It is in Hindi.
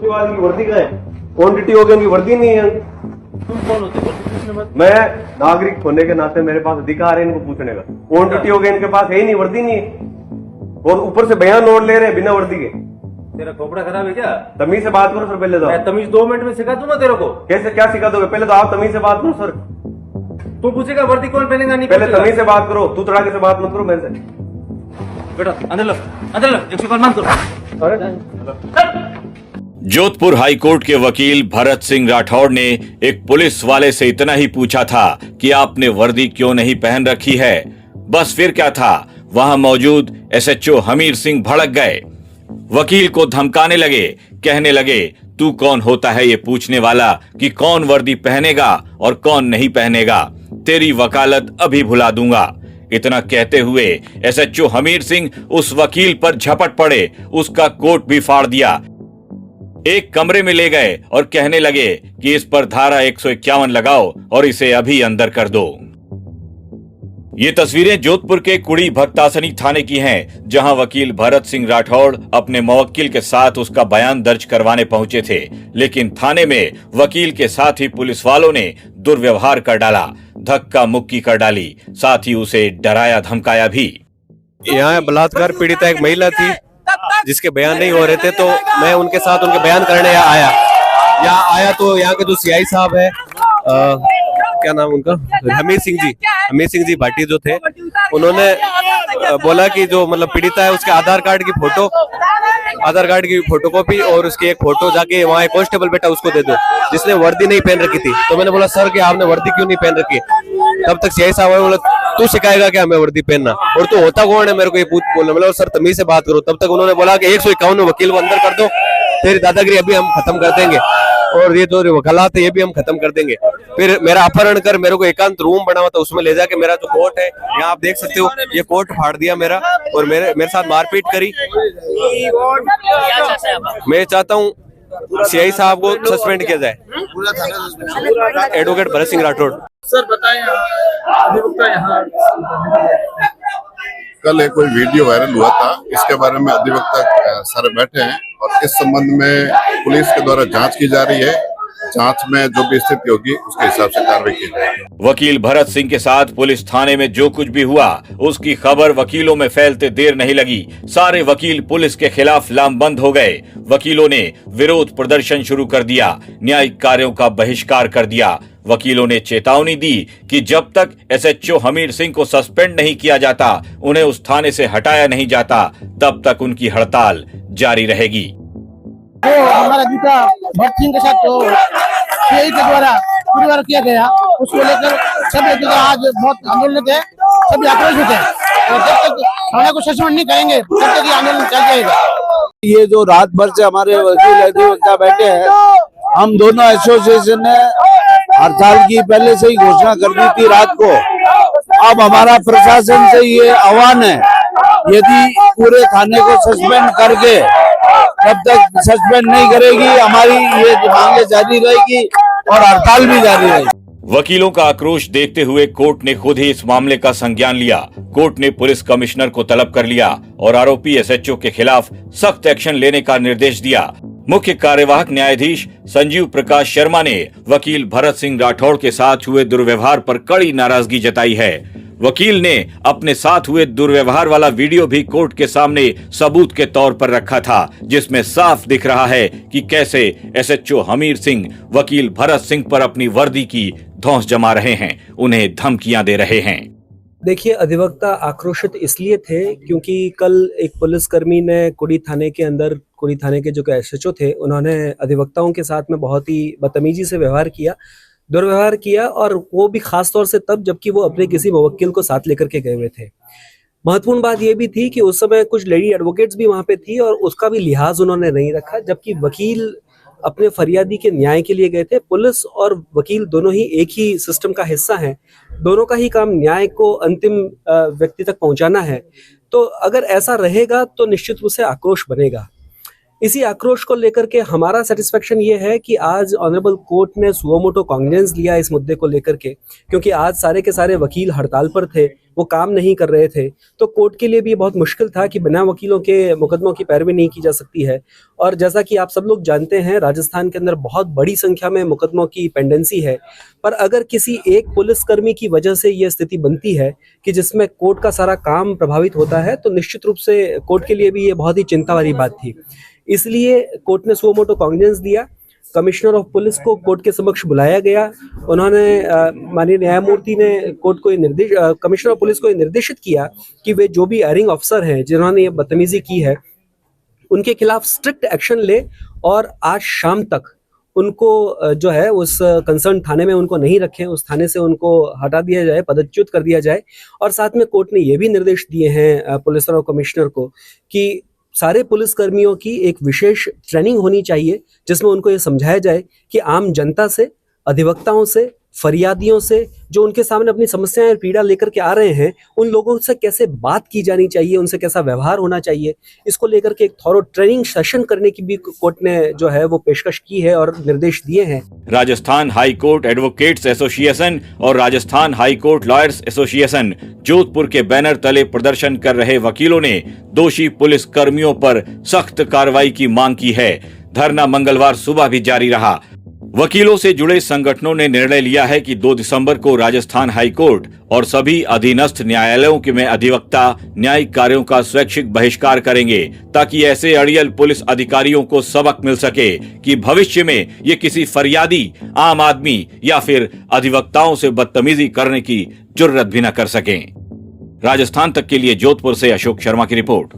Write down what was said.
वाली की वर्दी का है, ऑन ड्यूटी हो गए, उनकी वर्दी नहीं है। तुम कौन होते हो? मैं नागरिक होने के नाते मेरे पास अधिकार है इनको पूछने का। ऑन ड्यूटी हो गए, इनके पास है ही नहीं, वर्दी नहीं है, और ऊपर से बयान नोट ले रहे हैं बिना वर्दी के। तेरा खोपड़ा खराब है क्या? तमीज से बात करो सर पहले तो। मैं तमीज 2 मिनट में सिखा दूंगा तेरे को। कैसे क्या सिखा दोगे? पहले तो आप तमीज से बात करो सर। तू पूछेगा वर्दी कौन पहनेगा, नहीं पहले पूछेगा। तमीज से बात करो, तू तड़ाके से बात मत करो मेरे से। बेटा अंदर लो, अंदर लो, 105 मान करो। जोधपुर हाई कोर्ट के वकील भरत सिंह राठौड़ ने एक पुलिस वाले से इतना ही पूछा था कि आपने वर्दी क्यों नहीं पहन रखी है। बस फिर क्या था, वहां मौजूद एसएचओ हमीर सिंह भड़क गए, वकील को धमकाने लगे, कहने लगे तू कौन होता है ये पूछने वाला कि कौन वर्दी पहनेगा और कौन नहीं पहनेगा, तेरी वकालत अभी भुला दूंगा। इतना कहते हुए एसएचओ हमीर सिंह उस वकील पर झपट पड़े, उसका कोट भी फाड़ दिया, एक कमरे में ले गए और कहने लगे कि इस पर धारा 151 लगाओ और इसे अभी अंदर कर दो। ये तस्वीरें जोधपुर के कुड़ी भक्तासनी थाने की हैं, जहां वकील भरत सिंह राठौड़ अपने मुवक्किल के साथ उसका बयान दर्ज करवाने पहुंचे थे, लेकिन थाने में वकील के साथ ही पुलिस वालों ने दुर्व्यवहार कर डाला, धक्का मुक्की कर डाली, साथ ही उसे डराया धमकाया भी। यहाँ बलात्कार पीड़िता एक महिला थी जिसके बयान नहीं हो रहे थे, तो मैं उनके साथ उनके बयान करने यहाँ आया तो यहाँ के जो सीआई साहब है, क्या नाम उनका, हमीर सिंह जी भाटी जो थे, उन्होंने बोला कि जो मतलब पीड़िता है उसके आधार कार्ड की फोटोकॉपी और उसकी एक फोटो जाके वहाँ एक कांस्टेबल बेटा उसको दे दो जिसने वर्दी नहीं पहन रखी थी। तो मैंने बोला सर कि आपने वर्दी क्यों नहीं पहन रखी? तब तक सीआई साहब बोला तू सिखाएगा क्या हमें वर्दी पहनना, और तू होता कौन है मेरे को ये बोलना। मतलब सर तमीज से बात करो। तब तक उन्होंने बोला कि 151 वकील को अंदर कर दो, तेरी दादागिरी अभी हम खत्म कर देंगे और ये जो वकालत है ये भी हम खत्म कर देंगे। फिर मेरा अपहरण कर मेरे को एकांत रूम बना हुआ था उसमें ले जाके मेरा जो कोट है, यहाँ आप देख सकते हो, ये कोट फाड़ दिया मेरा और मेरे साथ मारपीट करी। मैं चाहता हूँ सीआई साहब को सस्पेंड किया जाए, एडवोकेट भरत सिंह राठौड़। सर बताएं, कल एक कोई वीडियो वायरल हुआ था, इसके बारे में अधिवक्ता सर बैठे हैं और इस संबंध में पुलिस के द्वारा जांच की जा रही है। जांच में जो भी स्थिति होगी उसके हिसाब से कार्रवाई की जाएगी। वकील भरत सिंह के साथ पुलिस थाने में जो कुछ भी हुआ उसकी खबर वकीलों में फैलते देर नहीं लगी। सारे वकील पुलिस के खिलाफ लामबंद हो गए। वकीलों ने विरोध प्रदर्शन शुरू कर दिया, न्यायिक कार्यों का बहिष्कार कर दिया। वकीलों ने चेतावनी दी कि जब तक एसएचओ हमीर सिंह को सस्पेंड नहीं किया जाता, उन्हें उस थाने से हटाया नहीं जाता, तब तक उनकी हड़ताल जारी रहेगी। जो हमारा गीता भट्ट सिंह के साथ तो सीआई के द्वारा परिवार किया गया, उसको लेकर सभी आज बहुत आंदोलन थे, सभी आक्रोशित है और जब तक थाने को सस्पेंड नहीं करेंगे तब तक ये आंदोलन चल जाएगा। ये जो रात भर से हमारे वकील अधिवक्ता बैठे हैं, हम दोनों एसोसिएशन ने हड़ताल की पहले से ही घोषणा कर दी थी रात को। अब हमारा प्रशासन से ये आह्वान है, यदि पूरे थाने को सस्पेंड करके जब तक सस्पेंड नहीं करेगी हमारी ये मांगे जारी रहेगी और हड़ताल भी जारी रहेगी। वकीलों का आक्रोश देखते हुए कोर्ट ने खुद ही इस मामले का संज्ञान लिया। कोर्ट ने पुलिस कमिश्नर को तलब कर लिया और आरोपी एसएचओ के खिलाफ सख्त एक्शन लेने का निर्देश दिया। मुख्य कार्यवाहक न्यायाधीश संजीव प्रकाश शर्मा ने वकील भरत सिंह राठौड़ के साथ हुए दुर्व्यवहार पर कड़ी नाराजगी जताई है। वकील ने अपने साथ हुए दुर्व्यवहार वाला वीडियो भी कोर्ट के सामने सबूत के तौर पर रखा था, जिसमें साफ दिख रहा है कि कैसे एसएचओ हमीर सिंह वकील भरत सिंह पर अपनी वर्दी की धौंस जमा रहे हैं, उन्हें धमकियां दे रहे हैं। देखिए, अधिवक्ता आक्रोशित इसलिए थे क्योंकि कल एक पुलिसकर्मी ने कुड़ी थाने के जो एसएचओ थे, उन्होंने अधिवक्ताओं के साथ में बहुत ही बदतमीजी से दुर्व्यवहार किया और वो भी खास तौर से तब जबकि वो अपने किसी मुवक्किल को साथ लेकर के गए हुए थे। महत्वपूर्ण बात यह भी थी कि उस समय कुछ लेडी एडवोकेट्स भी वहां पे थी और उसका भी लिहाज उन्होंने नहीं रखा, जबकि वकील अपने फरियादी के न्याय के लिए गए थे। पुलिस और वकील दोनों ही एक ही सिस्टम का हिस्सा हैं, दोनों का ही काम न्याय को अंतिम व्यक्ति तक पहुंचाना है। तो अगर ऐसा रहेगा तो निश्चित रूप से आक्रोश बनेगा। इसी आक्रोश को लेकर के हमारा सेटिस्फेक्शन ये है कि आज ऑनरेबल कोर्ट ने सुओ मोटो कॉग्निजेंस लिया इस मुद्दे को लेकर के, क्योंकि आज सारे के सारे वकील हड़ताल पर थे, वो काम नहीं कर रहे थे, तो कोर्ट के लिए भी बहुत मुश्किल था कि बिना वकीलों के मुकदमों की पैरवी नहीं की जा सकती है। और जैसा कि आप सब लोग जानते हैं, राजस्थान के अंदर बहुत बड़ी संख्या में मुकदमों की पेंडेंसी है, पर अगर किसी एक पुलिसकर्मी की वजह से ये स्थिति बनती है कि जिसमें कोर्ट का सारा काम प्रभावित होता है, तो निश्चित रूप से कोर्ट के लिए भी ये बहुत ही चिंता वाली बात थी। इसलिए कोर्ट ने सुओ मोटो कॉग्निजेंस दिया। कमिश्नर ऑफ पुलिस को कोर्ट के समक्ष बुलाया गया। उन्होंने माननीय न्यायमूर्ति ने कोर्ट को कमिश्नर ऑफ पुलिस को ये निर्देशित किया कि वे जो भी एयरिंग अफसर हैं जिन्होंने ये बदतमीजी की है, उनके खिलाफ स्ट्रिक्ट एक्शन ले और आज शाम तक उनको जो है उस कंसर्न थाने में उनको नहीं रखें, उस थाने से उनको हटा दिया जाए, पदच्युत कर दिया जाए। और साथ में कोर्ट ने ये भी निर्देश दिए हैं पुलिस और कमिश्नर को कि सारे पुलिस कर्मियों की एक विशेष ट्रेनिंग होनी चाहिए, जिसमें उनको ये समझाया जाए कि आम जनता से, अधिवक्ताओं से, फरियादियों से, जो उनके सामने अपनी समस्याएं और पीड़ा लेकर के आ रहे हैं, उन लोगों से कैसे बात की जानी चाहिए, उनसे कैसा व्यवहार होना चाहिए, इसको लेकर के एक थॉरो ट्रेनिंग सेशन करने की भी कोर्ट ने जो है वो पेशकश की है और निर्देश दिए हैं। Rajasthan high court advocates association और Rajasthan high court lawyers association Jodhpur के बैनर तले प्रदर्शन कर रहे वकीलों ने दोषी पुलिस कर्मियों पर सख्त कार्रवाई की मांग की है। धरना मंगलवार सुबह भी जारी रहा। वकीलों से जुड़े संगठनों ने निर्णय लिया है कि 2 दिसंबर को राजस्थान हाई कोर्ट और सभी अधीनस्थ न्यायालयों के में अधिवक्ता न्यायिक कार्यों का स्वैच्छिक बहिष्कार करेंगे, ताकि ऐसे अड़ियल पुलिस अधिकारियों को सबक मिल सके कि भविष्य में ये किसी फरियादी, आम आदमी या फिर अधिवक्ताओं से बदतमीजी करने की जुर्रत भी न कर सकें। राजस्थान तक के लिए जोधपुर से अशोक शर्मा की रिपोर्ट।